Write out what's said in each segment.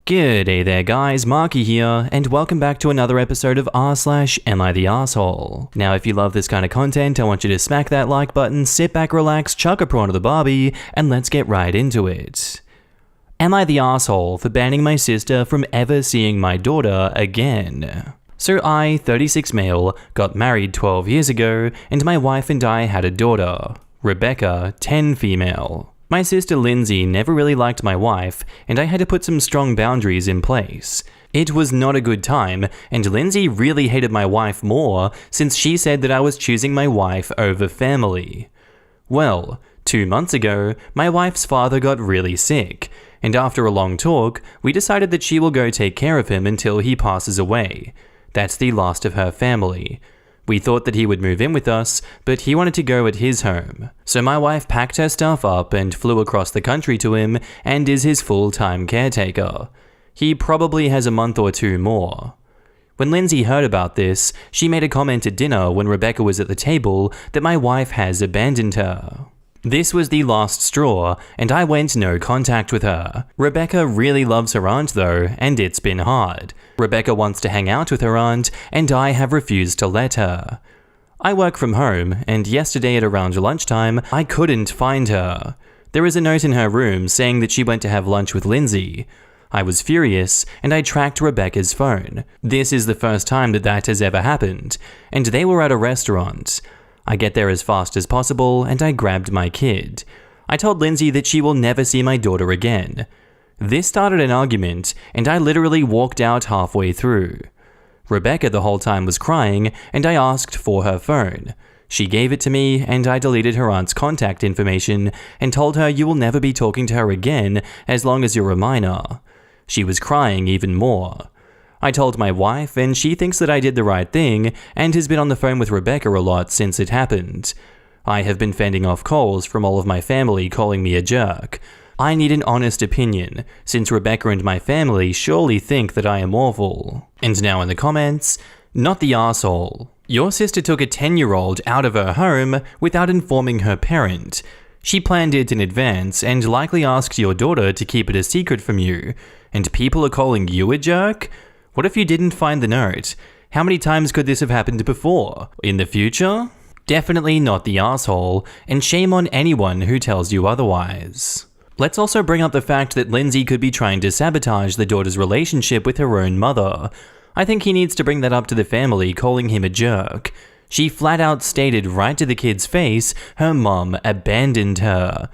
G'day there guys, Marky here, and welcome back to another episode of r/Am I the Arsehole? Now if you love this kind of content, I want you to smack that like button, sit back, relax, chuck a prawn to the barbie, and let's get right into it. Am I the arsehole for banning my sister from ever seeing my daughter again? So I, 36 male, got married 12 years ago, and my wife and I had a daughter, Rebecca, 10 female. My sister Lindsay never really liked my wife, and I had to put some strong boundaries in place. It was not a good time, and Lindsay really hated my wife more since she said that I was choosing my wife over family. Well, 2 months ago, my wife's father got really sick, and after a long talk, we decided that she will go take care of him until he passes away. That's the last of her family. We thought that he would move in with us, but he wanted to go at his home. So my wife packed her stuff up and flew across the country to him and is his full-time caretaker. He probably has a month or two more. When Lindsay heard about this, she made a comment at dinner when Rebecca was at the table that my wife has abandoned her. This was the last straw, and I went no contact with her. Rebecca really loves her aunt though, and it's been hard. Rebecca wants to hang out with her aunt, and I have refused to let her. I work from home, and yesterday at around lunchtime, I couldn't find her. There is a note in her room saying that she went to have lunch with Lindsay. I was furious, and I tracked Rebecca's phone. This is the first time that has ever happened, and they were at a restaurant. I get there as fast as possible, and I grabbed my kid. I told Lindsay that she will never see my daughter again. This started an argument, and I literally walked out halfway through. Rebecca the whole time was crying, and I asked for her phone. She gave it to me, and I deleted her aunt's contact information and told her you will never be talking to her again as long as you're a minor. She was crying even more. I told my wife, and she thinks that I did the right thing and has been on the phone with Rebecca a lot since it happened. I have been fending off calls from all of my family calling me a jerk. I need an honest opinion, since Rebecca and my family surely think that I am awful. And now in the comments, not the arsehole. Your sister took a 10-year-old out of her home without informing her parent. She planned it in advance and likely asked your daughter to keep it a secret from you. And people are calling you a jerk? What if you didn't find the note? How many times could this have happened before? In the future? Definitely not the arsehole, and shame on anyone who tells you otherwise. Let's also bring up the fact that Lindsay could be trying to sabotage the daughter's relationship with her own mother. I think he needs to bring that up to the family, calling him a jerk. She flat out stated right to the kid's face her mom abandoned her.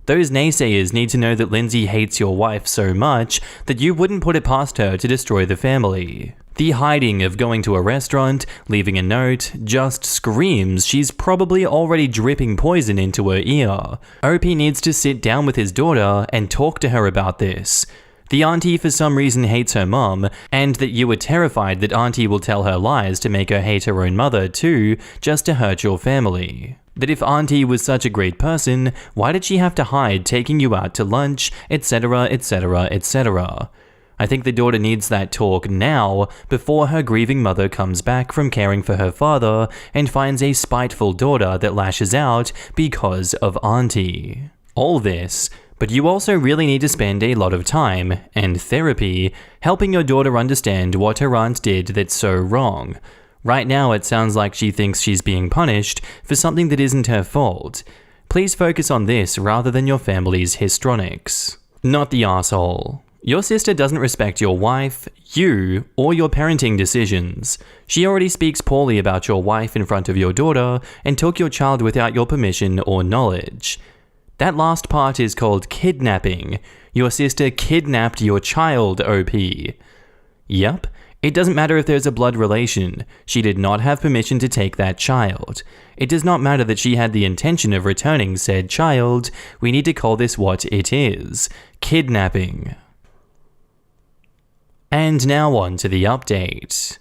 Those naysayers need to know that Lindsay hates your wife so much that you wouldn't put it past her to destroy the family. The hiding of going to a restaurant, leaving a note, just screams she's probably already dripping poison into her ear. OP needs to sit down with his daughter and talk to her about this. The auntie for some reason hates her mom, and that you were terrified that auntie will tell her lies to make her hate her own mother too, just to hurt your family. That if auntie was such a great person, why did she have to hide taking you out to lunch, etc, etc, etc? I think the daughter needs that talk now, before her grieving mother comes back from caring for her father and finds a spiteful daughter that lashes out because of auntie. All this, but you also really need to spend a lot of time, and therapy, helping your daughter understand what her aunt did that's so wrong. Right now it sounds like she thinks she's being punished for something that isn't her fault. Please focus on this rather than your family's histrionics. Not the arsehole. Your sister doesn't respect your wife, you, or your parenting decisions. She already speaks poorly about your wife in front of your daughter and took your child without your permission or knowledge. That last part is called kidnapping. Your sister kidnapped your child, OP. Yep. It doesn't matter if there's a blood relation. She did not have permission to take that child. It does not matter that she had the intention of returning said child. We need to call this what it is. Kidnapping. And now on to the update.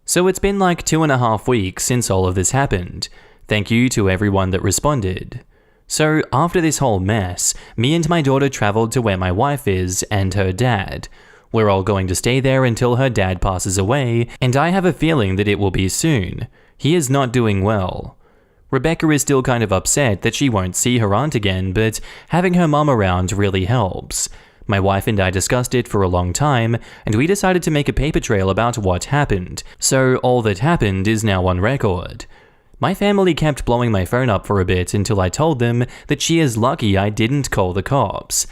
So it's been like 2.5 weeks since all of this happened. Thank you to everyone that responded. So after this whole mess, me and my daughter traveled to where my wife is and her dad. We're all going to stay there until her dad passes away, and I have a feeling that it will be soon. He is not doing well. Rebecca is still kind of upset that she won't see her aunt again, but having her mum around really helps. My wife and I discussed it for a long time, and we decided to make a paper trail about what happened, so all that happened is now on record. My family kept blowing my phone up for a bit until I told them that she is lucky I didn't call the cops.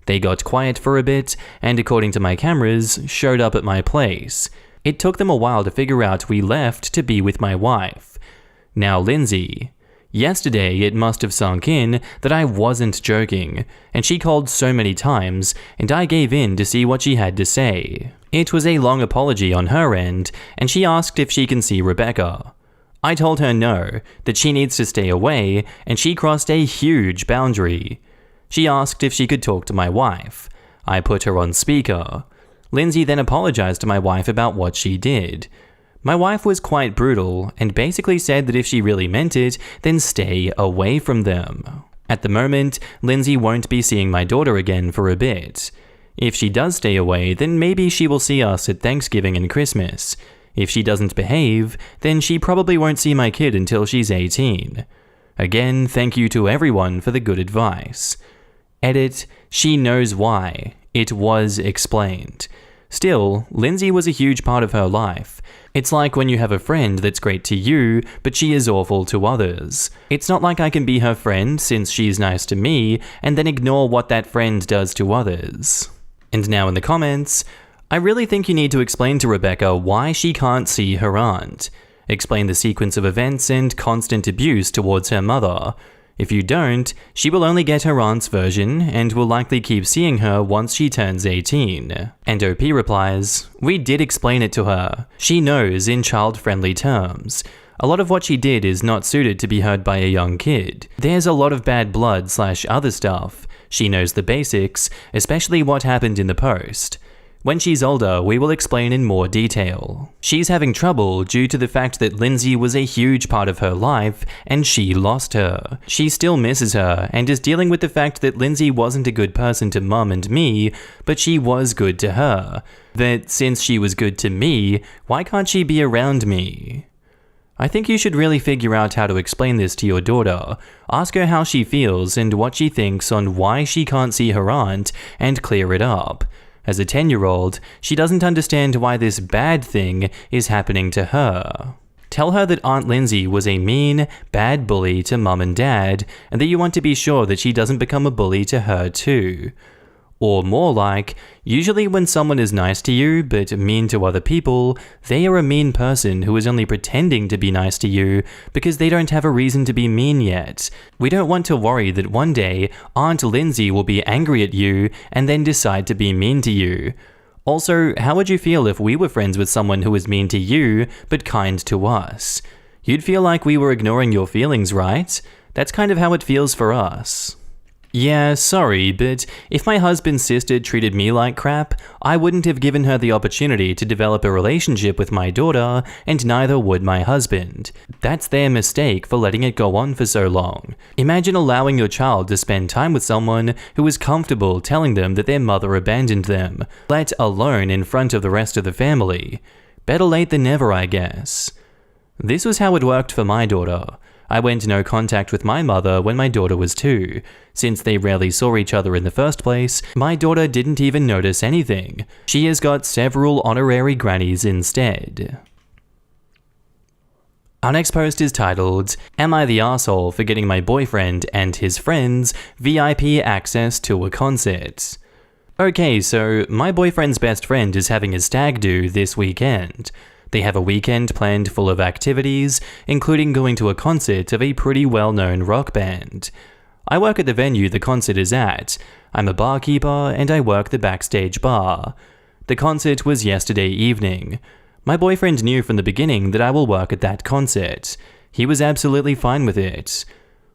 They got quiet for a bit, and according to my cameras, showed up at my place. It took them a while to figure out we left to be with my wife. Now Lindsay. Yesterday, it must have sunk in that I wasn't joking, and she called so many times, and I gave in to see what she had to say. It was a long apology on her end, and she asked if she can see Rebecca. I told her no, that she needs to stay away, and she crossed a huge boundary. She asked if she could talk to my wife. I put her on speaker. Lindsay then apologized to my wife about what she did. My wife was quite brutal and basically said that if she really meant it, then stay away from them. At the moment, Lindsay won't be seeing my daughter again for a bit. If she does stay away, then maybe she will see us at Thanksgiving and Christmas. If she doesn't behave, then she probably won't see my kid until she's 18. Again, thank you to everyone for the good advice. Edit, she knows why. It was explained. Still, Lindsay was a huge part of her life. It's like when you have a friend that's great to you, but she is awful to others. It's not like I can be her friend since she's nice to me, and then ignore what that friend does to others. And now in the comments, I really think you need to explain to Rebecca why she can't see her aunt. Explain the sequence of events and constant abuse towards her mother. If you don't, she will only get her aunt's version and will likely keep seeing her once she turns 18. And OP replies, "We did explain it to her. She knows in child-friendly terms. A lot of what she did is not suited to be heard by a young kid. There's a lot of bad blood/other stuff. She knows the basics, especially what happened in the post. When she's older, we will explain in more detail. She's having trouble due to the fact that Lindsay was a huge part of her life and she lost her. She still misses her and is dealing with the fact that Lindsay wasn't a good person to mum and me, but she was good to her. That since she was good to me, why can't she be around me? I think you should really figure out how to explain this to your daughter. Ask her how she feels and what she thinks on why she can't see her aunt and clear it up. As a 10-year-old, she doesn't understand why this bad thing is happening to her. Tell her that Aunt Lindsay was a mean, bad bully to mum and dad, and that you want to be sure that she doesn't become a bully to her too. Or more like, usually when someone is nice to you but mean to other people, they are a mean person who is only pretending to be nice to you because they don't have a reason to be mean yet. We don't want to worry that one day Aunt Lindsay will be angry at you and then decide to be mean to you. Also, how would you feel if we were friends with someone who was mean to you but kind to us? You'd feel like we were ignoring your feelings, right? That's kind of how it feels for us. Yeah, sorry, but if my husband's sister treated me like crap, I wouldn't have given her the opportunity to develop a relationship with my daughter, and neither would my husband. That's their mistake for letting it go on for so long. Imagine allowing your child to spend time with someone who is comfortable telling them that their mother abandoned them, let alone in front of the rest of the family. Better late than never, I guess. This was how it worked for my daughter. I went no contact with my mother when my daughter was 2. Since they rarely saw each other in the first place, my daughter didn't even notice anything. She has got several honorary grannies instead. Our next post is titled, "Am I the asshole for getting my boyfriend and his friends VIP access to a concert?" Okay, so my boyfriend's best friend is having a stag do this weekend. They have a weekend planned full of activities, including going to a concert of a pretty well-known rock band. I work at the venue the concert is at. I'm a barkeeper and I work the backstage bar. The concert was yesterday evening. My boyfriend knew from the beginning that I will work at that concert. He was absolutely fine with it.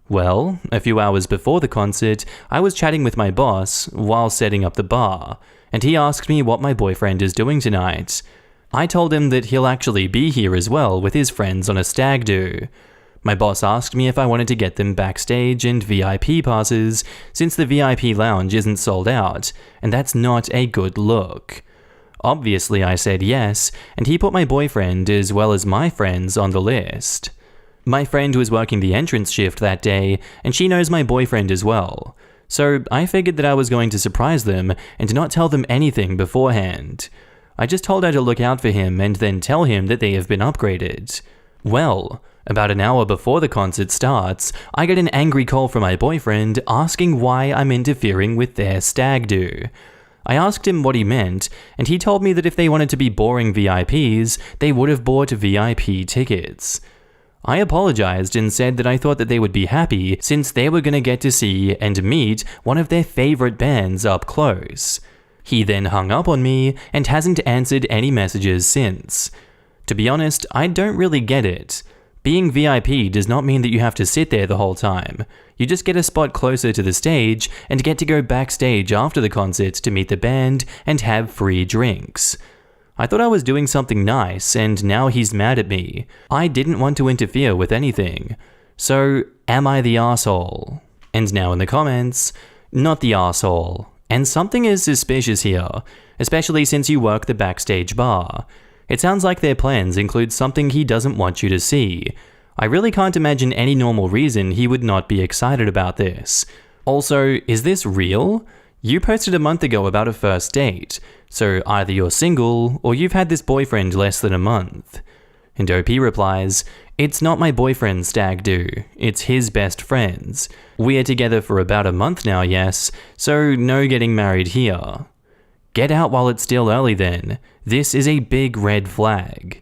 Well, a few hours before the concert, I was chatting with my boss while setting up the bar, and he asked me what my boyfriend is doing tonight. I told him that he'll actually be here as well with his friends on a stag do. My boss asked me if I wanted to get them backstage and VIP passes, since the VIP lounge isn't sold out, and that's not a good look. Obviously I said yes, and he put my boyfriend as well as my friends on the list. My friend was working the entrance shift that day, and she knows my boyfriend as well. So I figured that I was going to surprise them and not tell them anything beforehand. I just told her to look out for him and then tell him that they have been upgraded. Well, about an hour before the concert starts, I get an angry call from my boyfriend asking why I'm interfering with their stag do. I asked him what he meant, and he told me that if they wanted to be boring VIPs, they would have bought VIP tickets. I apologized and said that I thought that they would be happy since they were going to get to see and meet one of their favorite bands up close. He then hung up on me and hasn't answered any messages since. To be honest, I don't really get it. Being VIP does not mean that you have to sit there the whole time. You just get a spot closer to the stage and get to go backstage after the concert to meet the band and have free drinks. I thought I was doing something nice and now he's mad at me. I didn't want to interfere with anything. So, am I the arsehole? And now in the comments, not the arsehole. And something is suspicious here, especially since you work the backstage bar. It sounds like their plans include something he doesn't want you to see. I really can't imagine any normal reason he would not be excited about this. Also, is this real? You posted a month ago about a first date, so either you're single or you've had this boyfriend less than a month. And OP replies, "It's not my boyfriend's stag do, it's his best friend's. We're together for about a month now, yes, so no getting married here." Get out while it's still early then. This is a big red flag.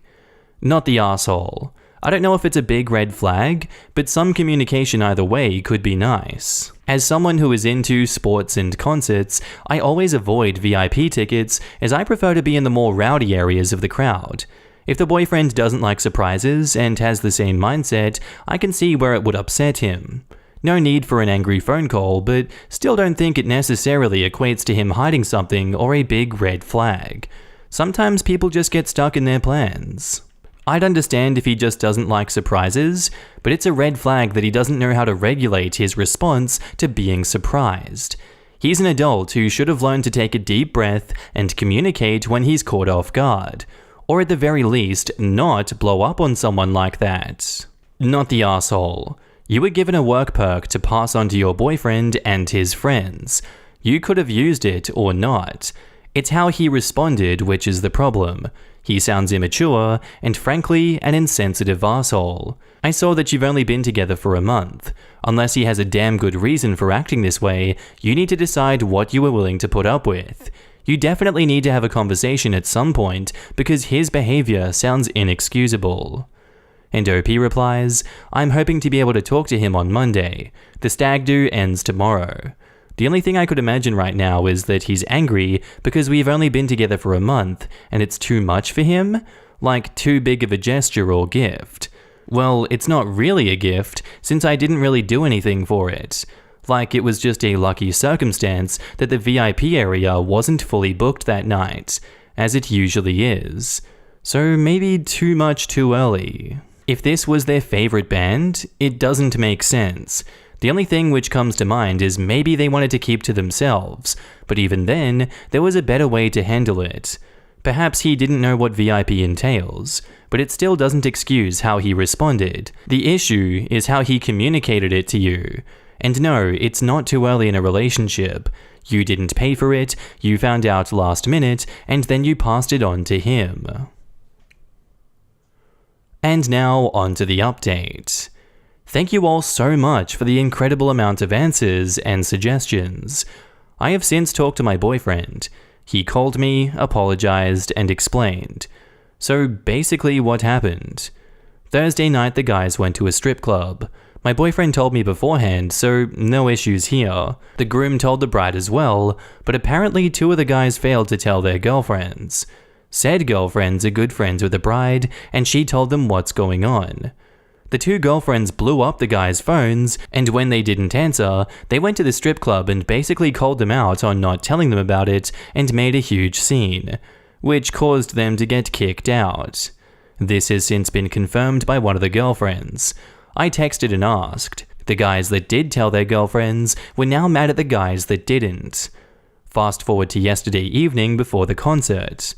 Not the arsehole. I don't know if it's a big red flag, but some communication either way could be nice. As someone who is into sports and concerts, I always avoid VIP tickets as I prefer to be in the more rowdy areas of the crowd. If the boyfriend doesn't like surprises and has the same mindset, I can see where it would upset him. No need for an angry phone call, but still don't think it necessarily equates to him hiding something or a big red flag. Sometimes people just get stuck in their plans. I'd understand if he just doesn't like surprises, but it's a red flag that he doesn't know how to regulate his response to being surprised. He's an adult who should have learned to take a deep breath and communicate when he's caught off guard, or at the very least, not blow up on someone like that. Not the arsehole. You were given a work perk to pass on to your boyfriend and his friends. You could have used it or not. It's how he responded which is the problem. He sounds immature and frankly an insensitive arsehole. I saw that you've only been together for a month. Unless he has a damn good reason for acting this way, you need to decide what you are willing to put up with. You definitely need to have a conversation at some point because his behavior sounds inexcusable. And OP replies, "I'm hoping to be able to talk to him on Monday. The stag do ends tomorrow." The only thing I could imagine right now is that he's angry because we've only been together for a month and it's too much for him? Like too big of a gesture or gift. Well, it's not really a gift since I didn't really do anything for it. Like it was just a lucky circumstance that the VIP area wasn't fully booked that night, as it usually is. So maybe too much too early. If this was their favorite band, it doesn't make sense. The only thing which comes to mind is maybe they wanted to keep to themselves, but even then, there was a better way to handle it. Perhaps he didn't know what VIP entails, but it still doesn't excuse how he responded. The issue is how he communicated it to you. And no, it's not too early in a relationship. You didn't pay for it, you found out last minute, and then you passed it on to him. And now, on to the update. Thank you all so much for the incredible amount of answers and suggestions. I have since talked to my boyfriend. He called me, apologized, and explained. So basically what happened? Thursday night the guys went to a strip club. My boyfriend told me beforehand, so no issues here. The groom told the bride as well, but apparently two of the guys failed to tell their girlfriends. Said girlfriends are good friends with the bride, and she told them what's going on. The two girlfriends blew up the guys' phones, and when they didn't answer, they went to the strip club and basically called them out on not telling them about it and made a huge scene, which caused them to get kicked out. This has since been confirmed by one of the girlfriends. I texted and asked. The guys that did tell their girlfriends were now mad at the guys that didn't. Fast forward to yesterday evening before the concert.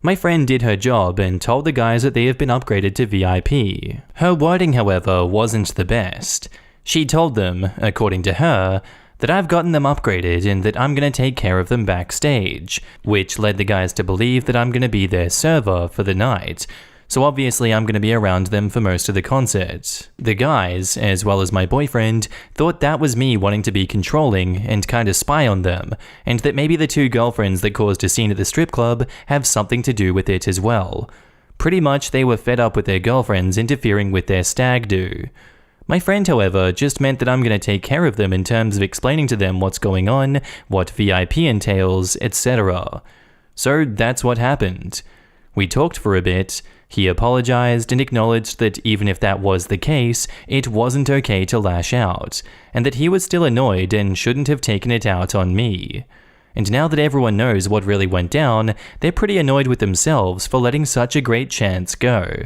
My friend did her job and told the guys that they have been upgraded to VIP. Her wording, however, wasn't the best. She told them, according to her, that I've gotten them upgraded and that I'm gonna take care of them backstage, which led the guys to believe that I'm gonna be their server for the night. So obviously I'm going to be around them for most of the concert. The guys, as well as my boyfriend, thought that was me wanting to be controlling and kind of spy on them, and that maybe the two girlfriends that caused a scene at the strip club have something to do with it as well. Pretty much they were fed up with their girlfriends interfering with their stag do. My friend, however, just meant that I'm going to take care of them in terms of explaining to them what's going on, what VIP entails, etc. So that's what happened. We talked for a bit. He apologized and acknowledged that even if that was the case, it wasn't okay to lash out, and that he was still annoyed and shouldn't have taken it out on me. And now that everyone knows what really went down, they're pretty annoyed with themselves for letting such a great chance go.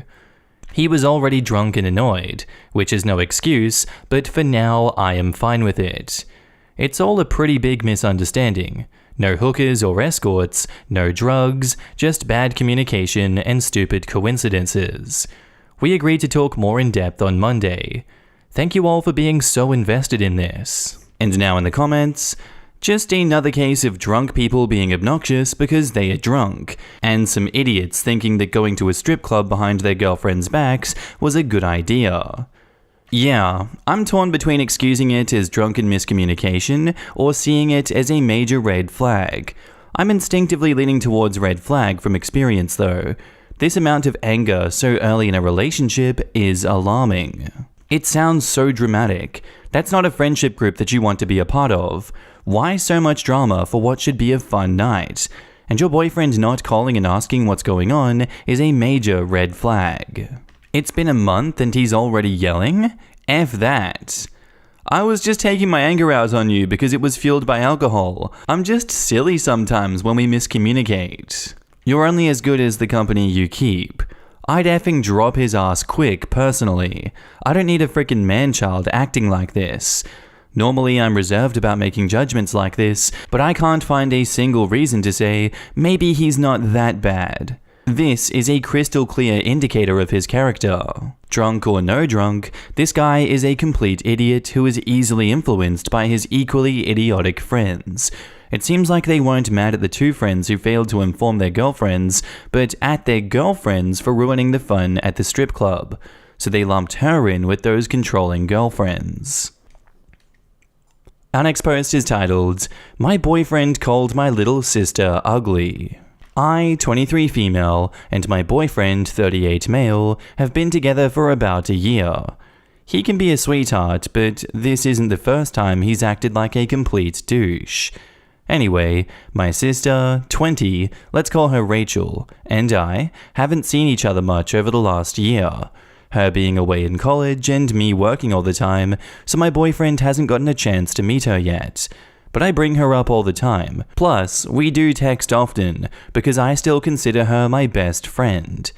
He was already drunk and annoyed, which is no excuse, but for now I am fine with it. It's all a pretty big misunderstanding. No hookers or escorts, no drugs, just bad communication and stupid coincidences. We agreed to talk more in depth on Monday. Thank you all for being so invested in this. And now in the comments, just another case of drunk people being obnoxious because they are drunk, and some idiots thinking that going to a strip club behind their girlfriends' backs was a good idea. Yeah, I'm torn between excusing it as drunken miscommunication or seeing it as a major red flag. I'm instinctively leaning towards red flag from experience though. This amount of anger so early in a relationship is alarming. It sounds so dramatic. That's not a friendship group that you want to be a part of. Why so much drama for what should be a fun night? And your boyfriend not calling and asking what's going on is a major red flag. It's been a month and he's already yelling? F that. I was just taking my anger out on you because it was fueled by alcohol. I'm just silly sometimes when we miscommunicate. You're only as good as the company you keep. I'd effing drop his ass quick, personally. I don't need a frickin' man-child acting like this. Normally I'm reserved about making judgments like this, but I can't find a single reason to say, maybe he's not that bad. This is a crystal clear indicator of his character. Drunk or no drunk, this guy is a complete idiot who is easily influenced by his equally idiotic friends. It seems like they weren't mad at the two friends who failed to inform their girlfriends, but at their girlfriends for ruining the fun at the strip club. So they lumped her in with those controlling girlfriends. Our next post is titled, "My boyfriend called my little sister ugly." I, 23 female, and my boyfriend, 38 male, have been together for about a year. He can be a sweetheart, but this isn't the first time he's acted like a complete douche. Anyway, my sister, 20, let's call her Rachel, and I haven't seen each other much over the last year. Her being away in college and me working all the time, so my boyfriend hasn't gotten a chance to meet her yet. But I bring her up all the time. Plus, we do text often, because I still consider her my best friend.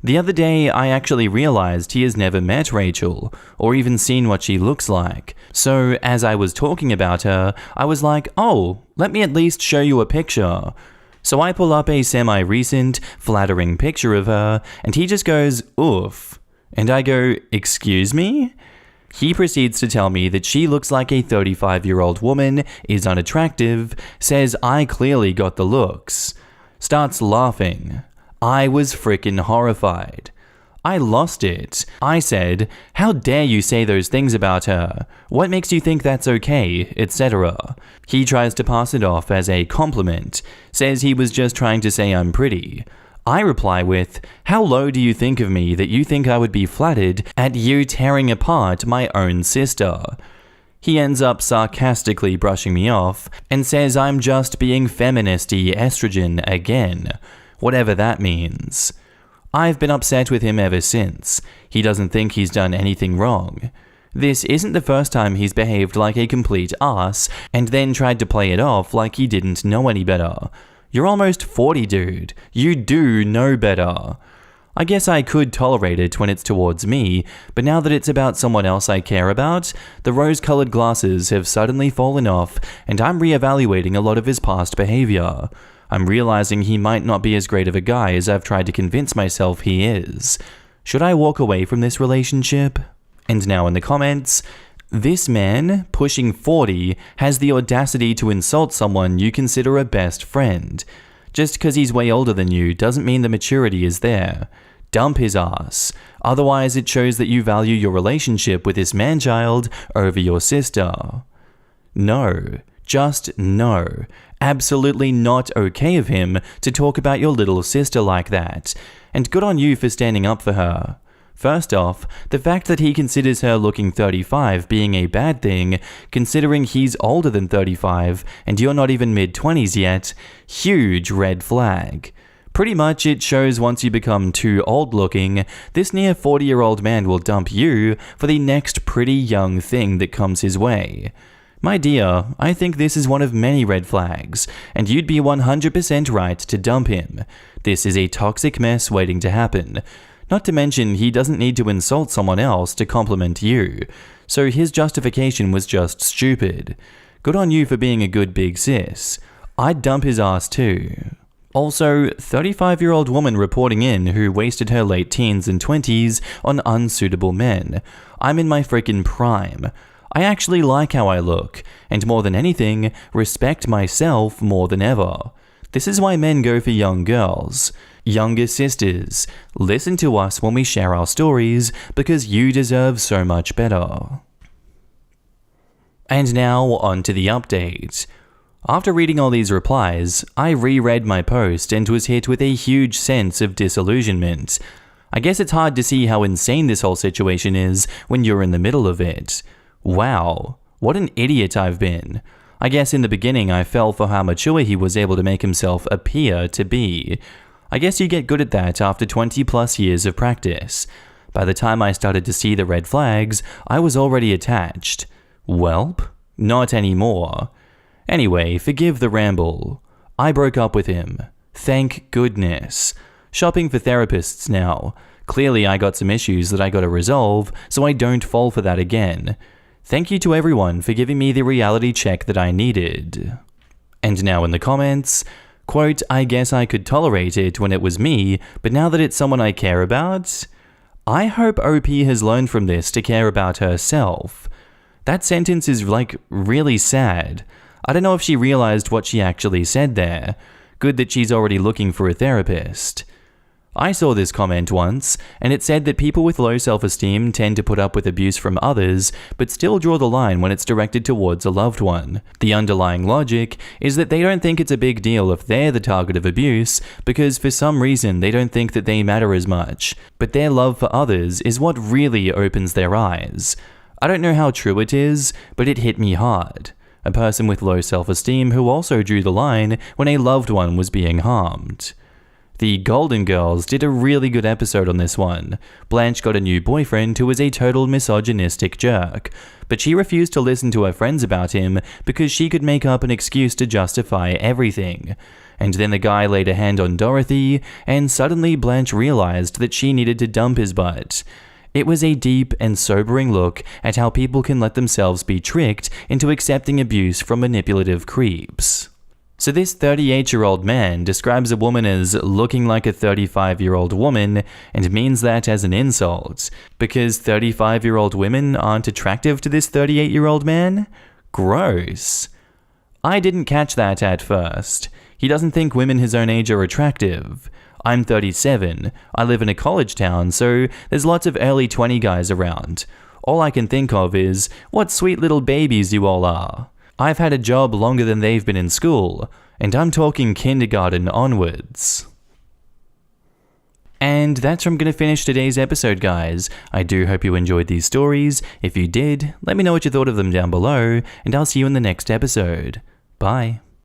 The other day, I actually realized he has never met Rachel, or even seen what she looks like. So, as I was talking about her, I was like, oh, let me at least show you a picture. So I pull up a semi-recent, flattering picture of her, and he just goes, oof. And I go, excuse me? He proceeds to tell me that she looks like a 35-year-old woman, is unattractive, says I clearly got the looks. Starts laughing. I was frickin' horrified. I lost it. I said, how dare you say those things about her? What makes you think that's okay, etc. He tries to pass it off as a compliment, says he was just trying to say I'm pretty. I reply with, how low do you think of me that you think I would be flattered at you tearing apart my own sister? He ends up sarcastically brushing me off and says I'm just being feministy estrogen again, whatever that means. I've been upset with him ever since. He doesn't think he's done anything wrong. This isn't the first time he's behaved like a complete ass and then tried to play it off like he didn't know any better. You're almost 40, dude. You do know better. I guess I could tolerate it when it's towards me, but now that it's about someone else I care about, the rose-colored glasses have suddenly fallen off, and I'm reevaluating a lot of his past behavior. I'm realizing he might not be as great of a guy as I've tried to convince myself he is. Should I walk away from this relationship? And now in the comments, This man, pushing 40, has the audacity to insult someone you consider a best friend. Just because he's way older than you doesn't mean the maturity is there. Dump his ass. Otherwise, it shows that you value your relationship with this man-child over your sister. No. Just no. Absolutely not okay of him to talk about your little sister like that. And good on you for standing up for her. First off, the fact that he considers her looking 35 being a bad thing, considering he's older than 35 and you're not even mid-20s yet, huge red flag. Pretty much it shows once you become too old looking, this near 40-year-old man will dump you for the next pretty young thing that comes his way. My dear, I think this is one of many red flags, and you'd be 100% right to dump him. This is a toxic mess waiting to happen. Not to mention, he doesn't need to insult someone else to compliment you, so his justification was just stupid. Good on you for being a good big sis. I'd dump his ass too. Also, 35-year-old woman reporting in who wasted her late teens and 20s on unsuitable men. I'm in my freaking prime. I actually like how I look, and more than anything, respect myself more than ever. This is why men go for young girls. Younger sisters, listen to us when we share our stories because you deserve so much better. And now, on to the update. After reading all these replies, I reread my post and was hit with a huge sense of disillusionment. I guess it's hard to see how insane this whole situation is when you're in the middle of it. Wow, what an idiot I've been. I guess in the beginning I fell for how mature he was able to make himself appear to be. I guess you get good at that after 20 plus years of practice. By the time I started to see the red flags, I was already attached. Welp, not anymore. Anyway, forgive the ramble. I broke up with him. Thank goodness. Shopping for therapists now. Clearly I got some issues that I gotta resolve, so I don't fall for that again. Thank you to everyone for giving me the reality check that I needed. And now in the comments, quote, I guess I could tolerate it when it was me, but now that it's someone I care about? I hope OP has learned from this to care about herself. That sentence is really sad. I don't know if she realized what she actually said there. Good that she's already looking for a therapist. I saw this comment once, and it said that people with low self-esteem tend to put up with abuse from others, but still draw the line when it's directed towards a loved one. The underlying logic is that they don't think it's a big deal if they're the target of abuse, because for some reason they don't think that they matter as much. But their love for others is what really opens their eyes. I don't know how true it is, but it hit me hard. A person with low self-esteem who also drew the line when a loved one was being harmed. The Golden Girls did a really good episode on this one. Blanche got a new boyfriend who was a total misogynistic jerk, but she refused to listen to her friends about him because she could make up an excuse to justify everything. And then the guy laid a hand on Dorothy, and suddenly Blanche realized that she needed to dump his butt. It was a deep and sobering look at how people can let themselves be tricked into accepting abuse from manipulative creeps. So this 38-year-old man describes a woman as looking like a 35-year-old woman and means that as an insult, because 35-year-old women aren't attractive to this 38-year-old man? Gross. I didn't catch that at first. He doesn't think women his own age are attractive. I'm 37, I live in a college town, so there's lots of early 20 guys around. All I can think of is, what sweet little babies you all are. I've had a job longer than they've been in school, and I'm talking kindergarten onwards. And that's where I'm going to finish today's episode, guys. I do hope you enjoyed these stories. If you did, let me know what you thought of them down below, and I'll see you in the next episode. Bye.